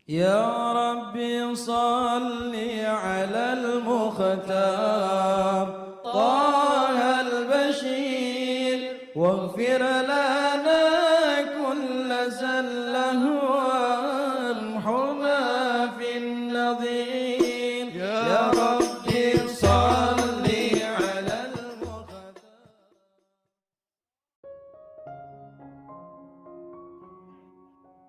يا ربي صل على المختار طه البشير واغفر لنا كل زله وامحنا في النظير يا ربي صل على المختار.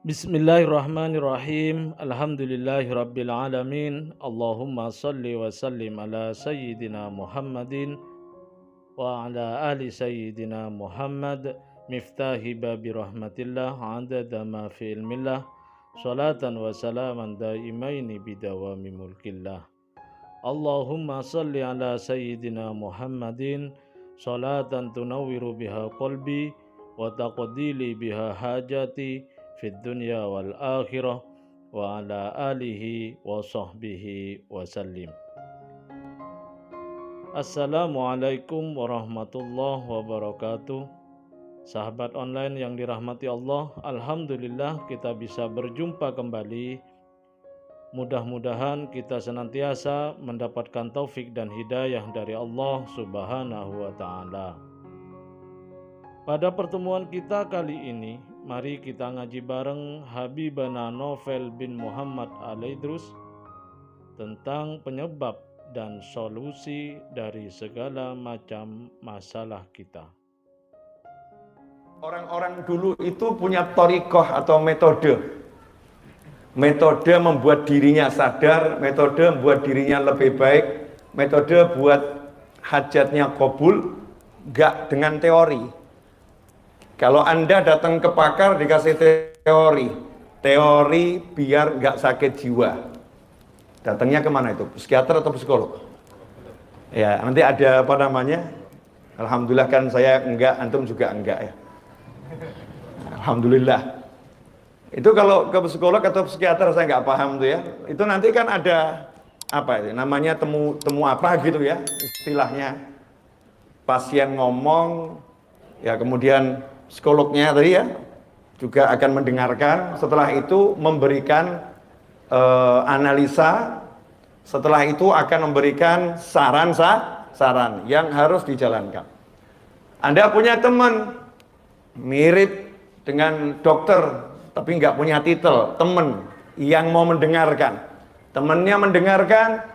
Bismillahirrahmanirrahim. Alhamdulillahirabbil alamin. Allahumma salli wa sallim ala sayyidina Muhammadin wa ala ali sayyidina Muhammad miftahi babi rahmatillah adada ma fi ilmillah salatan wa salaman daimaini bidawami mulkillah. Allahumma salli ala sayyidina Muhammadin salatan tunawwiru biha qalbi wa taqdili biha hajati fid dunya wal akhirah wa ala alihi wa sahbihi wa sallim. Assalamualaikum warahmatullahi wabarakatuh. Sahabat online yang dirahmati Allah, alhamdulillah kita bisa berjumpa kembali. Mudah-mudahan kita senantiasa mendapatkan taufik dan hidayah dari Allah Subhanahu wa ta'ala. Pada pertemuan kita kali ini, mari kita ngaji bareng Habibana Novel bin Muhammad Al-Idrus tentang penyebab dan solusi dari segala macam masalah kita. Orang-orang dulu itu punya thariqah atau metode. Metode membuat dirinya sadar, metode membuat dirinya lebih baik, metode buat hajatnya qabul, gak dengan teori. Kalau Anda datang ke pakar dikasih teori biar nggak sakit jiwa. Datangnya kemana itu? Psikiater atau psikolog? Ya, nanti ada apa namanya? Alhamdulillah kan saya enggak, antum juga enggak ya. Alhamdulillah. Itu kalau ke psikolog atau psikiater saya nggak paham tuh ya. Itu nanti kan ada apa itu? Namanya temu apa gitu ya istilahnya. Pasien ngomong, ya kemudian psikolognya tadi ya juga akan mendengarkan, setelah itu memberikan analisa, setelah itu akan memberikan saran yang harus dijalankan. Anda punya teman mirip dengan dokter tapi nggak punya titel, teman yang mau mendengarkan, temannya mendengarkan,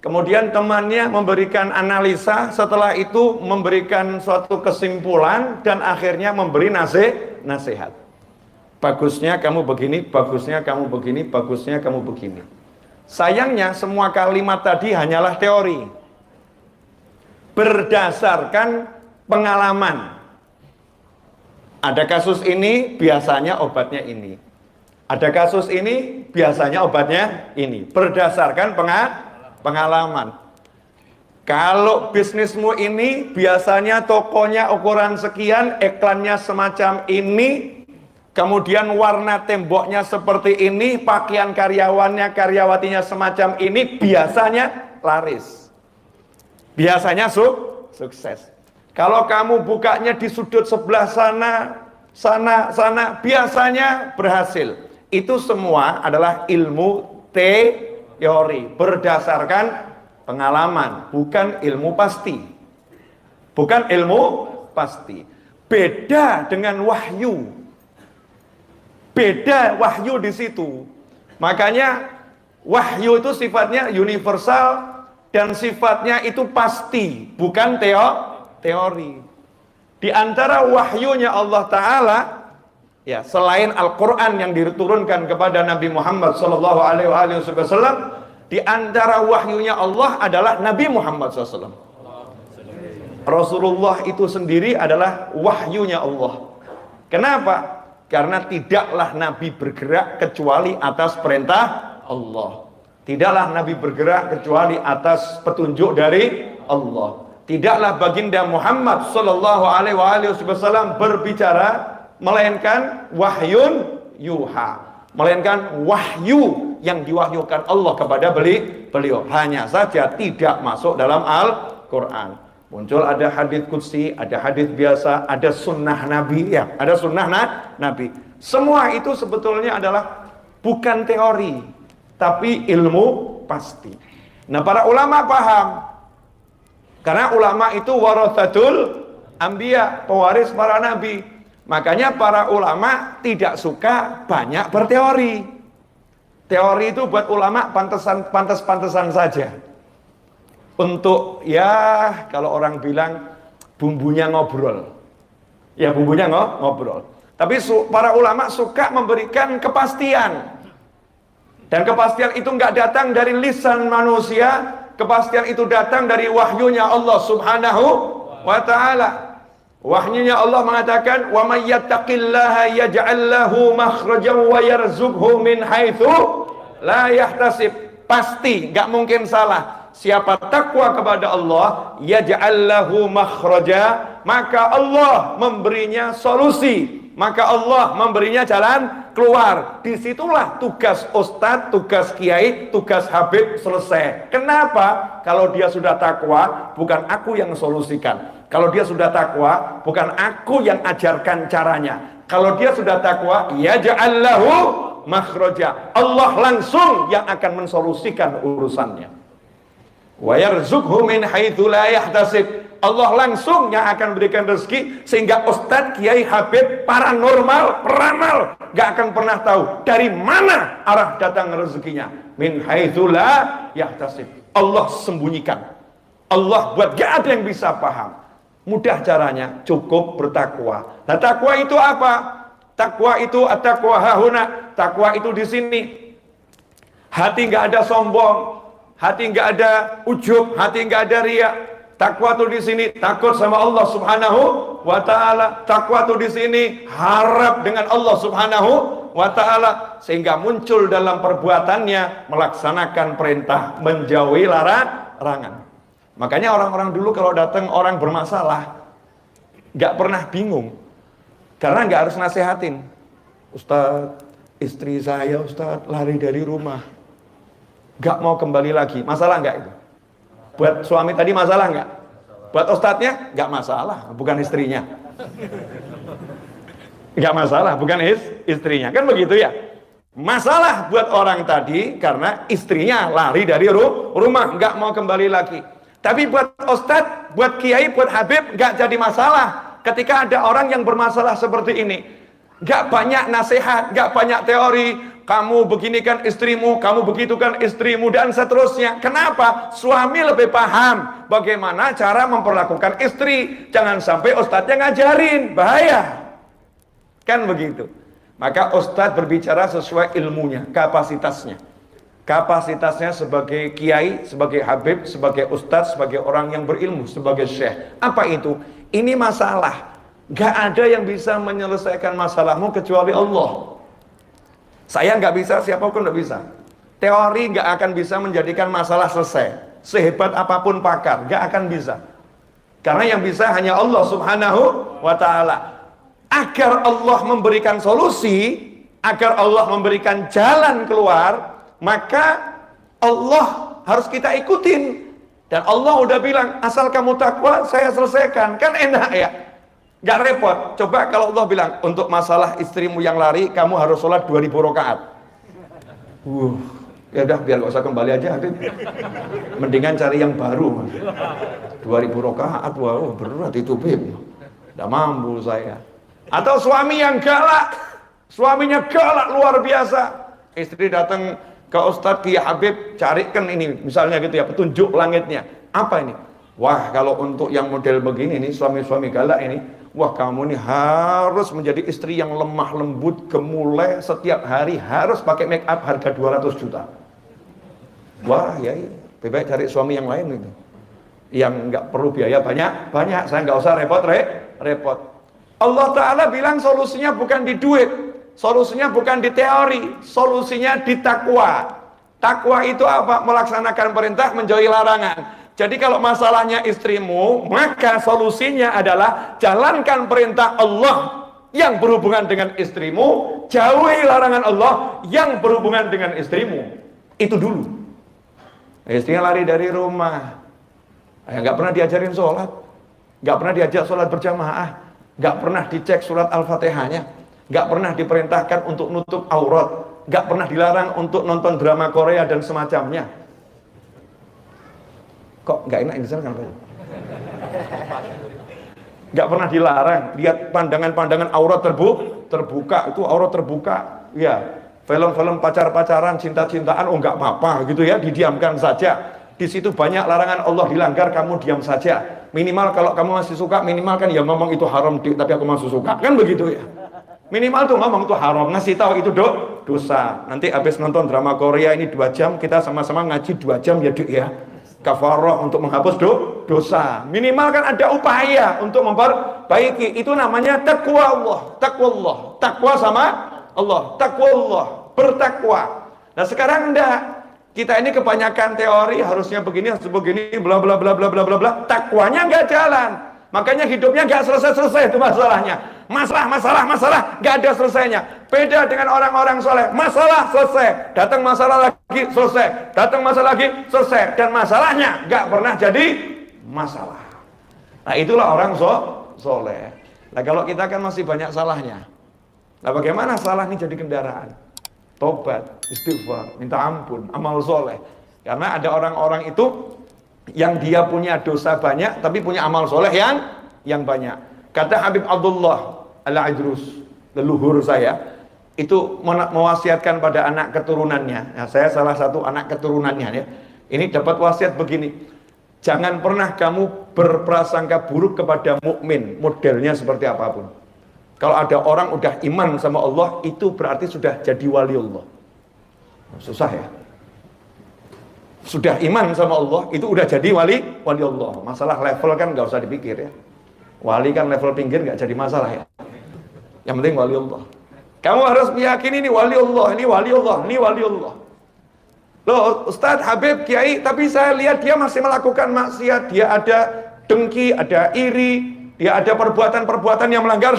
kemudian temannya memberikan analisa, setelah itu memberikan suatu kesimpulan dan akhirnya memberi nasihat. Bagusnya kamu begini, bagusnya kamu begini, bagusnya kamu begini. Sayangnya semua kalimat tadi hanyalah teori. Berdasarkan pengalaman. Ada kasus ini, biasanya obatnya ini. Ada kasus ini, biasanya obatnya ini. Berdasarkan pengalaman. Kalau bisnismu ini biasanya tokonya ukuran sekian, iklannya semacam ini, kemudian warna temboknya seperti ini, pakaian karyawannya, karyawatinya semacam ini, biasanya laris. Biasanya sukses. Kalau kamu bukanya di sudut sebelah sana, biasanya berhasil. Itu semua adalah ilmu teori berdasarkan pengalaman, bukan ilmu pasti. Bukan ilmu pasti. Beda dengan wahyu. Beda wahyu di situ. Makanya wahyu itu sifatnya universal dan sifatnya itu pasti, bukan teori. Di antara wahyunya Allah Ta'ala, ya, selain Al-Quran yang diturunkan kepada Nabi Muhammad SAW, di antara wahyunya Allah adalah Nabi Muhammad SAW. Rasulullah itu sendiri adalah wahyunya Allah. Kenapa? Karena tidaklah Nabi bergerak kecuali atas perintah Allah. Tidaklah Nabi bergerak kecuali atas petunjuk dari Allah. Tidaklah baginda Muhammad SAW berbicara melainkan wahyun yuha, melainkan wahyu yang diwahyukan Allah kepada beliau. Hanya saja tidak masuk dalam Al-Quran. Muncul ada hadits qudsi, ada hadits biasa, ada sunnah Nabi, ya, ada sunnah Nabi. Semua itu sebetulnya adalah bukan teori, tapi ilmu pasti. Nah, para ulama paham. Karena ulama itu warathatul anbiya, pewaris para nabi. Makanya para ulama tidak suka banyak berteori. Teori itu buat ulama pantas-pantasan saja. Untuk ya kalau orang bilang bumbunya ngobrol. Ya bumbunya ngobrol. Tapi para ulama suka memberikan kepastian. Dan kepastian itu nggak datang dari lisan manusia. Kepastian itu datang dari wahyunya Allah Subhanahu wa ta'ala. Wahyunya Allah mengatakan, "Wa may yattaqillaha yaj'al lahu makhrajan wa yarzuqhu min haitsu la yahtasib." Pasti, nggak mungkin salah. Siapa takwa kepada Allah, yaj'al lahu makhraja, maka Allah memberinya solusi. Maka Allah memberinya jalan keluar. Disitulah tugas ustadz, tugas kiai, tugas habib selesai. Kenapa? Kalau dia sudah takwa, bukan aku yang solusikan. Kalau dia sudah takwa, bukan aku yang ajarkan caranya. Kalau dia sudah takwa, ya ja'allahu makhraja. Allah langsung yang akan mensolusikan urusannya. Wa yarzuqhu min haitsu la yahtasib. Allah langsung yang akan berikan rezeki, sehingga ustadz, kiai, habib, paranormal, peramal gak akan pernah tahu dari mana arah datang rezekinya. Min haitsu la yahtasib. Allah sembunyikan. Allah buat gak ada yang bisa paham. Mudah caranya, cukup bertakwa. Nah, takwa itu apa? Takwa itu at-taqwa hahuna. Takwa itu di sini. Hati gak ada sombong, hati gak ada ujub, hati gak ada riya. Takwa tuh di sini takut sama Allah Subhanahu wa ta'ala. Takwa tuh di sini harap dengan Allah Subhanahu wa ta'ala, sehingga muncul dalam perbuatannya melaksanakan perintah, menjauhi larangan. Makanya orang-orang dulu kalau datang orang bermasalah gak pernah bingung, karena gak harus nasihatin. Ustadz, istri saya Ustadz lari dari rumah, gak mau kembali lagi. Masalah gak itu? Buat suami tadi masalah nggak? Buat ustadznya nggak masalah, bukan istrinya. Nggak masalah, bukan istrinya. Kan begitu ya? Masalah buat orang tadi karena istrinya lari dari rumah, nggak mau kembali lagi. Tapi buat ustadz, buat kiai, buat habib nggak jadi masalah. Ketika ada orang yang bermasalah seperti ini, nggak banyak nasihat, nggak banyak teori. Kamu beginikan istrimu, kamu begitukan istrimu, dan seterusnya. Kenapa? Suami lebih paham bagaimana cara memperlakukan istri. Jangan sampai ustadznya ngajarin, bahaya. Kan begitu. Maka ustadz berbicara sesuai ilmunya, kapasitasnya. Kapasitasnya sebagai kiai, sebagai habib, sebagai ustadz, sebagai orang yang berilmu, sebagai syekh. Apa itu? Ini masalah. Gak ada yang bisa menyelesaikan masalahmu kecuali Allah. Saya nggak bisa, siapapun nggak bisa. Teori nggak akan bisa menjadikan masalah selesai. Sehebat apapun pakar, nggak akan bisa. Karena yang bisa hanya Allah Subhanahu wa ta'ala. Agar Allah memberikan solusi, agar Allah memberikan jalan keluar, maka Allah harus kita ikutin. Dan Allah udah bilang, asal kamu takwa, saya selesaikan. Kan enak ya? Gak repot. Coba kalau Allah bilang, untuk masalah istrimu yang lari, kamu harus sholat 2000 rakaat. Ya udah, biar gak usah kembali aja. Mendingan cari yang baru. 2000 rakaat, wow, berat itu Bib. Gak mampu saya. Atau suami yang galak. Suaminya galak luar biasa. Istri datang ke Ustadz Kiai Habib, carikan ini, misalnya gitu ya, petunjuk langitnya. Apa ini? Wah, kalau untuk yang model begini nih, suami-suami galak ini, wah kamu nih harus menjadi istri yang lemah lembut, gemulai, setiap hari harus pakai make up harga 200 juta. Wah ya, lebih baik cari suami yang lain gitu, yang nggak perlu biaya banyak, saya nggak usah repot. Allah Ta'ala bilang solusinya bukan di duit, solusinya bukan di teori, solusinya di takwa. Takwa itu apa? Melaksanakan perintah, menjauhi larangan. Jadi kalau masalahnya istrimu, maka solusinya adalah jalankan perintah Allah yang berhubungan dengan istrimu, jauhi larangan Allah yang berhubungan dengan istrimu. Itu dulu. Istrinya lari dari rumah, nggak pernah diajarin sholat, nggak pernah diajak sholat berjamaah, nggak pernah dicek surat Al-Fatihahnya, nggak pernah diperintahkan untuk nutup aurat, nggak pernah dilarang untuk nonton drama Korea dan semacamnya. Kok nggak enak Indonesia kan? Nggak pernah dilarang. Lihat pandangan-pandangan aurat terbuka, itu aurat terbuka. Ya, film-film pacar-pacaran, cinta-cintaan, oh nggak apa-apa gitu ya, didiamkan saja. Di situ banyak larangan Allah dilanggar, kamu diam saja. Minimal kalau kamu masih suka, minimal kan ya ngomong itu haram, tapi aku masih suka, kan begitu ya. Minimal tuh ngomong itu haram, ngasih tahu itu dosa. Nanti habis nonton drama Korea ini 2 jam, kita sama-sama ngaji 2 jam ya Dik ya. Kafarah untuk menghapus dosa. Minimal kan ada upaya untuk memperbaiki. Itu namanya takwa Allah. Takwa Allah. Takwa sama Allah. Takwa Allah. Bertakwa. Nah sekarang enggak. Kita ini kebanyakan teori, harusnya begini, harus begini, bla bla bla bla bla bla bla. Takwanya enggak jalan. Makanya hidupnya enggak selesai-selesai itu masalahnya. Masalah, nggak ada selesainya. Beda dengan orang-orang soleh, masalah selesai, datang masalah lagi selesai, datang masalah lagi selesai, dan masalahnya nggak pernah jadi masalah. Nah itulah orang soleh. Nah kalau kita kan masih banyak salahnya. Nah bagaimana salah ini jadi kendaraan? Tobat, istighfar, minta ampun, amal soleh. Karena ada orang-orang itu yang dia punya dosa banyak, tapi punya amal soleh yang banyak. Kata Habib Abdullah Al-Idrus, leluhur saya, itu mewasiatkan pada anak keturunannya. Nah, saya salah satu anak keturunannya ya. Ini dapat wasiat begini. Jangan pernah kamu berprasangka buruk kepada mukmin, modelnya seperti apapun. Kalau ada orang udah iman sama Allah, itu berarti sudah jadi wali Allah. Susah ya. Sudah iman sama Allah, itu udah jadi wali Allah. Masalah level kan nggak usah dipikir ya. Wali kan level pinggir nggak jadi masalah ya. Yang penting wali Allah. Kamu harus meyakini ini wali Allah, ini wali Allah, ini wali Allah. Loh, Ustadz, Habib, Kiai, tapi saya lihat dia masih melakukan maksiat. Dia ada dengki, ada iri, dia ada perbuatan-perbuatan yang melanggar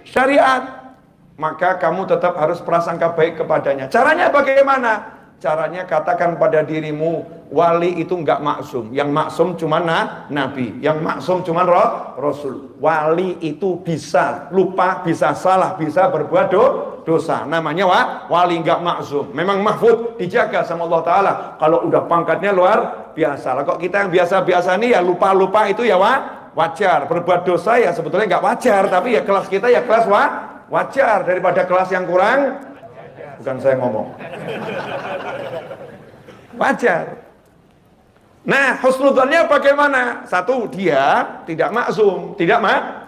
syariat. Maka kamu tetap harus prasangka baik kepadanya. Caranya bagaimana? Caranya katakan pada dirimu, wali itu enggak maksum. Yang maksum cuma nabi, yang maksum cuma rasul. Wali itu bisa lupa, bisa salah, bisa berbuat dosa. Namanya wali enggak maksum. Memang mahfud, dijaga sama Allah Ta'ala. Kalau udah pangkatnya luar biasa. Lah kok kita yang biasa-biasa nih ya lupa-lupa itu ya wajar. Berbuat dosa ya sebetulnya enggak wajar, tapi ya kelas kita ya kelas wajar daripada kelas yang kurang. Bukan saya ngomong. Wajar. Nah, husnudzonnya bagaimana? Satu, dia tidak maksum, tidak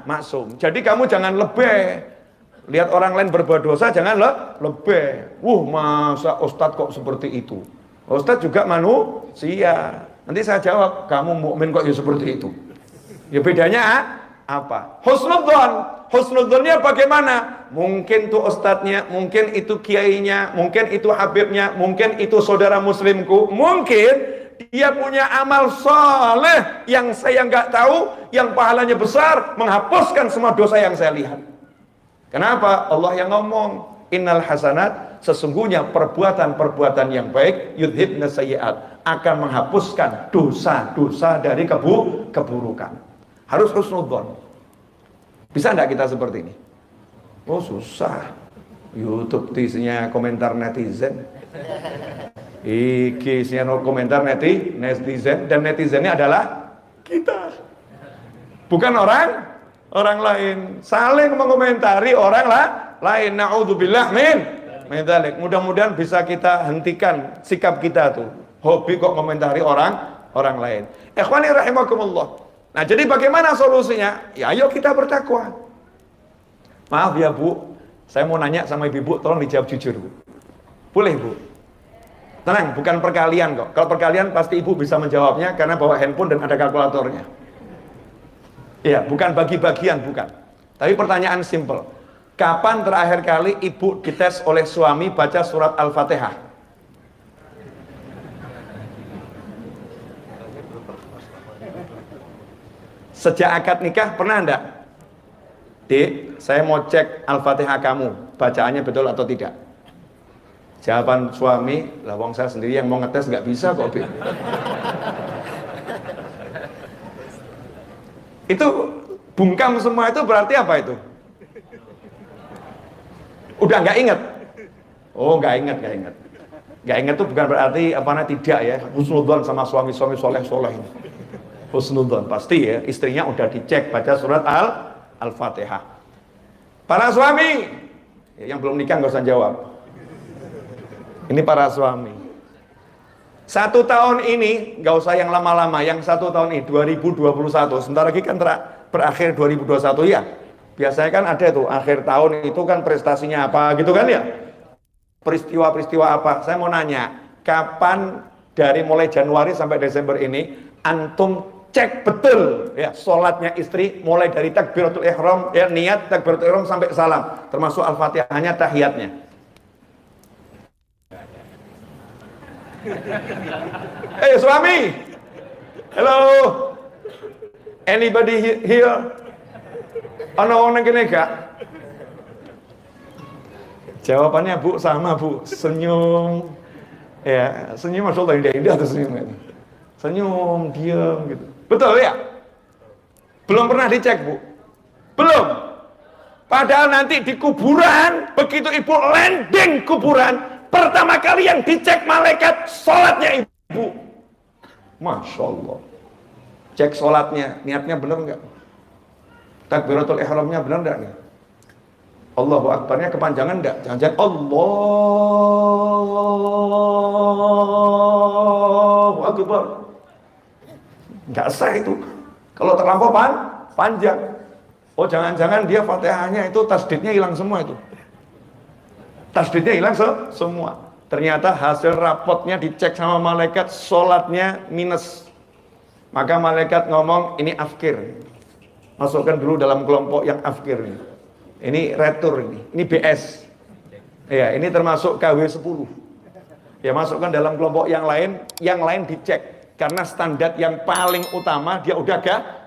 maksum. Jadi kamu jangan lebih. Lihat orang lain berbuat dosa, jangan lebih. Masa Ustadz kok seperti itu? Ustadz juga manusia. Nanti saya jawab, kamu mukmin kok ya seperti itu? Ya bedanya apa? Husnudzon. Husnudzonnya bagaimana? Mungkin itu ustadznya, mungkin itu kiainya, mungkin itu habibnya, mungkin itu saudara muslimku, mungkin dia punya amal soleh yang saya nggak tahu, yang pahalanya besar, menghapuskan semua dosa yang saya lihat. Kenapa? Allah yang ngomong, innal hasanat, sesungguhnya perbuatan-perbuatan yang baik, yudhibna sayyi'at, akan menghapuskan dosa-dosa dari keburukan. Harus husnudzon. Bisa enggak kita seperti ini? Oh susah. YouTube isinya komentar netizen. Isinya komentar netizen. Dan netizennya adalah kita. Bukan orang lain. Saling mengomentari orang lain. Na'udzubillah min dzalik. Mudah-mudahan bisa kita hentikan sikap kita tuh. Hobi kok komentari orang lain. Ikhwani rahimakumullah. Nah jadi bagaimana solusinya? Ya ayo kita bertakwa. Maaf ya Bu, saya mau nanya sama ibu, tolong dijawab jujur Bu. Boleh Bu? Tenang, bukan perkalian kok. Kalau perkalian pasti ibu bisa menjawabnya karena bawa handphone dan ada kalkulatornya. Iya, bukan bagi-bagian, bukan. Tapi pertanyaan simple. Kapan terakhir kali ibu dites oleh suami baca surat Al-Fatihah? Sejak akad nikah pernah enggak? Dik, saya mau cek Al-Fatihah kamu, bacaannya betul atau tidak? Jawaban suami, lah wong saya sendiri yang mau ngetes nggak bisa kok, Dik. Itu bungkam semua itu berarti apa itu? Udah nggak inget. Oh, nggak ingat, nggak ingat. Nggak ingat itu bukan berarti apa namanya tidak ya. Husnudzon sama suami-suami soleh-soleh. Husnudzon pasti ya, istrinya udah dicek baca surat Al-Fatihah. Para suami yang belum nikah nggak usah jawab. Ini para suami. 1 tahun ini nggak usah yang lama-lama, yang 1 tahun ini 2021. Sebentar lagi kan berakhir 2021 ya. Biasanya kan ada tuh akhir tahun itu kan prestasinya apa gitu kan ya. Peristiwa-peristiwa apa? Saya mau nanya, kapan dari mulai Januari sampai Desember ini antum cek betul ya sholatnya istri mulai dari takbiratul ihram ya, niat takbiratul ihram sampai salam, termasuk Al-Fatihahnya, tahiyatnya. Hey suami, hello, anybody here? Ono wong nang kene gak? Jawabannya Bu sama Bu, senyum. Ya, senyum Masya Allah indah-indah tuh senyum. Senyum, diam gitu. Betul ya? Belum pernah dicek Bu? Belum. Padahal nanti di kuburan, begitu ibu landing kuburan, pertama kali yang dicek malaikat sholatnya ibu. Masya Allah. Cek sholatnya, niatnya benar nggak? Takbiratul ihramnya benar nggak nih? Allahu Akbarnya kepanjangan enggak? Jangan-jangan Allahu Akbar. Enggak sah itu. Kalau terlampau panjang. Oh jangan-jangan dia Fatihahnya itu tasdidnya hilang semua itu. Tasdidnya hilang semua. Ternyata hasil rapotnya dicek sama malaikat, sholatnya minus. Maka malaikat ngomong, ini afkir. Masukkan dulu dalam kelompok yang afkir ini. Ini retur ini BS. Ya, ini termasuk KW 10. Ya, masukkan dalam kelompok yang lain dicek. Karena standar yang paling utama dia udah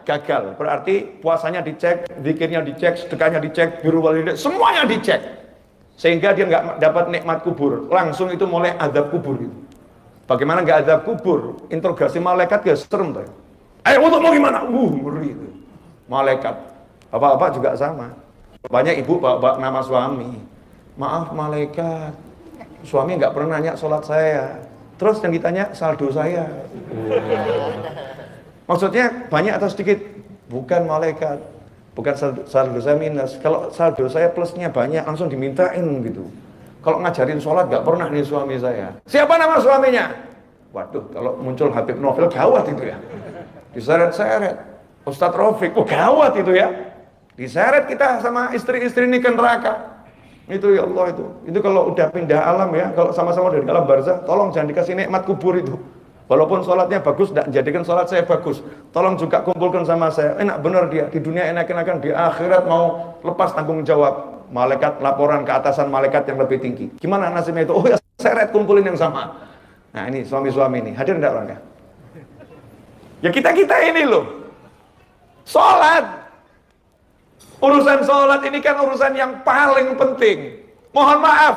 gagal. Berarti puasanya dicek, zikirnya dicek, sedekahnya dicek, birrul walidain, semuanya dicek. Sehingga dia nggak dapat nikmat kubur. Langsung itu mulai azab kubur gitu. Bagaimana nggak azab kubur? Interogasi malaikat ya serem tuh. Ayo untuk mau gimana? Ngeri itu. Malaikat. Bapak-bapak juga sama. Banyak ibu bawa nama suami. Maaf malaikat, suami nggak pernah nanya sholat saya. Terus yang ditanya saldo saya. Maksudnya banyak atau sedikit? Bukan malaikat. Bukan saldo saya minus. Kalau saldo saya plusnya banyak, langsung dimintain gitu. Kalau ngajarin sholat nggak pernah nih suami saya. Siapa nama suaminya? Waduh, kalau muncul Habib Novel gawat itu ya. Diseret-seret. Ustadz Rafiq, oh gawat itu ya. Diseret kita sama istri-istri ini ke neraka. Itu ya Allah itu. Itu kalau udah pindah alam ya, kalau sama-sama dari alam barzah, tolong jangan dikasih nikmat kubur itu. Walaupun sholatnya bagus, tidak jadikan sholat saya bagus. Tolong juga kumpulkan sama saya. Enak benar dia, di dunia enak-enakan, di akhirat mau lepas tanggung jawab. Malaikat laporan ke atasan malaikat yang lebih tinggi. Gimana nasibnya itu? Oh ya seret kumpulin yang sama. Nah ini suami-suami ini, hadir enggak orangnya? Ya kita-kita ini loh. Sholat. Urusan sholat ini kan urusan yang paling penting. Mohon maaf,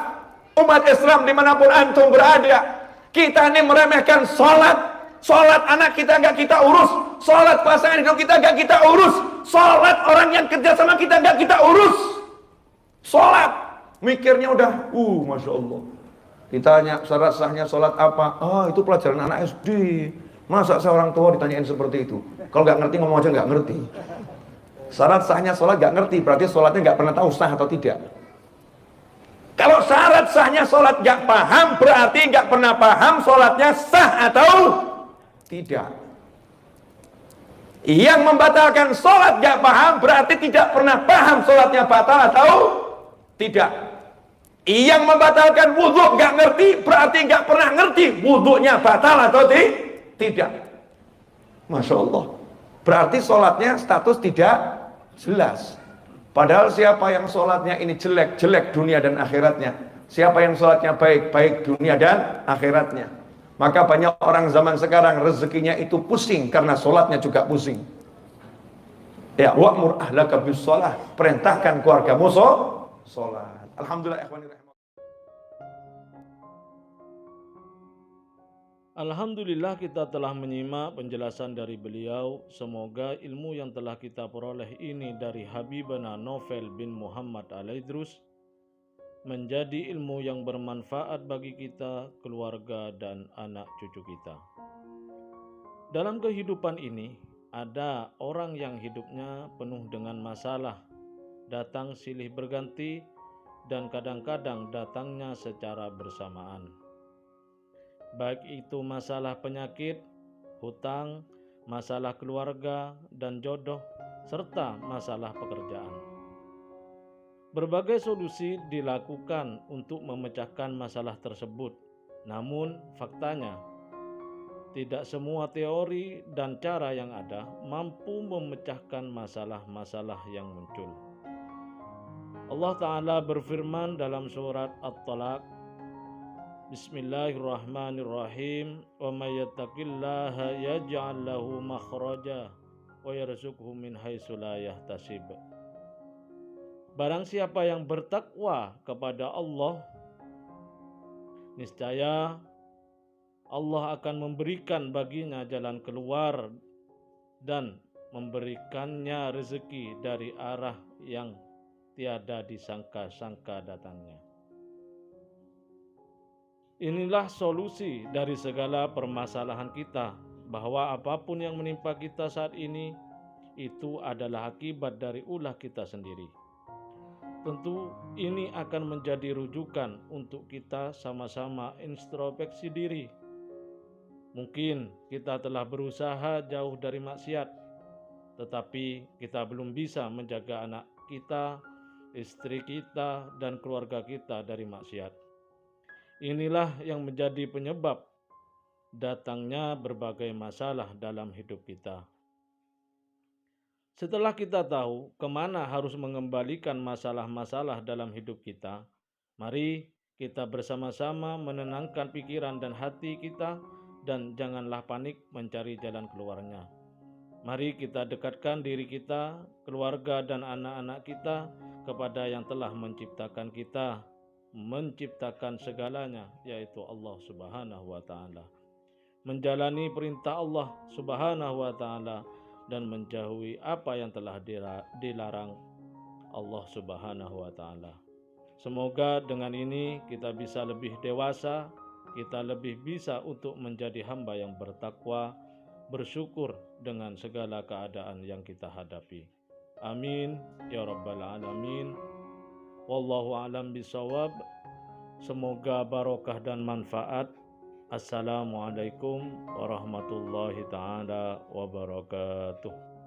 umat Islam dimanapun antum berada, kita ini meremehkan sholat. Sholat anak kita nggak kita urus, sholat pasangan hidup kita nggak kita urus, sholat orang yang kerja sama kita nggak kita urus. Sholat, mikirnya udah, Masya Allah. Ditanya syarat sahnya sholat apa? Itu pelajaran anak SD. Masa seorang tua ditanyain seperti itu? Kalau nggak ngerti ngomong aja nggak ngerti. Syarat sahnya sholat gak ngerti, berarti sholatnya gak pernah tahu sah atau tidak. Kalau syarat sahnya sholat gak paham, berarti gak pernah paham sholatnya sah atau tidak. Yang membatalkan sholat gak paham, berarti tidak pernah paham sholatnya batal atau tidak. Yang membatalkan wudhu gak ngerti, berarti gak pernah ngerti wudhunya batal atau tidak. Masya Allah. Berarti sholatnya status tidak jelas. Padahal siapa yang sholatnya ini jelek dunia dan akhiratnya. Siapa yang sholatnya baik dunia dan akhiratnya. Maka banyak orang zaman sekarang rezekinya itu pusing karena sholatnya juga pusing. Ya, wa'mur ahlaka bis sholah. Perintahkan keluargamu sholat. Alhamdulillah ikhwanirrahim. Alhamdulillah kita telah menyimak penjelasan dari beliau. Semoga ilmu yang telah kita peroleh ini dari Habibana Novel bin Muhammad Al-Idrus menjadi ilmu yang bermanfaat bagi kita, keluarga, dan anak cucu kita. Dalam kehidupan ini, ada orang yang hidupnya penuh dengan masalah, datang silih berganti, dan kadang-kadang datangnya secara bersamaan. Baik itu masalah penyakit, hutang, masalah keluarga dan jodoh, serta masalah pekerjaan. Berbagai solusi dilakukan untuk memecahkan masalah tersebut. Namun faktanya, tidak semua teori dan cara yang ada mampu memecahkan masalah-masalah yang muncul. Allah Ta'ala berfirman dalam surat At-Talaq, Bismillahirrahmanirrahim, wa may yattaqillaha yaj'al lahu makhraja wa yarzuqhu min haitsu la yahtasib. Barang siapa yang bertakwa kepada Allah, niscaya Allah akan memberikan baginya jalan keluar dan memberikannya rezeki dari arah yang tiada disangka-sangka datangnya. Inilah solusi dari segala permasalahan kita, bahwa apapun yang menimpa kita saat ini, itu adalah akibat dari ulah kita sendiri. Tentu ini akan menjadi rujukan untuk kita sama-sama introspeksi diri. Mungkin kita telah berusaha jauh dari maksiat, tetapi kita belum bisa menjaga anak kita, istri kita, dan keluarga kita dari maksiat. Inilah yang menjadi penyebab datangnya berbagai masalah dalam hidup kita. Setelah kita tahu kemana harus mengembalikan masalah-masalah dalam hidup kita, mari kita bersama-sama menenangkan pikiran dan hati kita dan janganlah panik mencari jalan keluarnya. Mari kita dekatkan diri kita, keluarga dan anak-anak kita kepada yang telah menciptakan kita, menciptakan segalanya, yaitu Allah Subhanahu wa Ta'ala. Menjalani perintah Allah Subhanahu wa Ta'ala dan menjauhi apa yang telah dilarang Allah Subhanahu wa Ta'ala. Semoga dengan ini kita bisa lebih dewasa, kita lebih bisa untuk menjadi hamba yang bertakwa, bersyukur dengan segala keadaan yang kita hadapi. Amin ya rabbal alamin. Wallahu a'lam bishawab. Semoga barokah dan manfaat. Assalamualaikum warahmatullahi ta'ala wabarakatuh.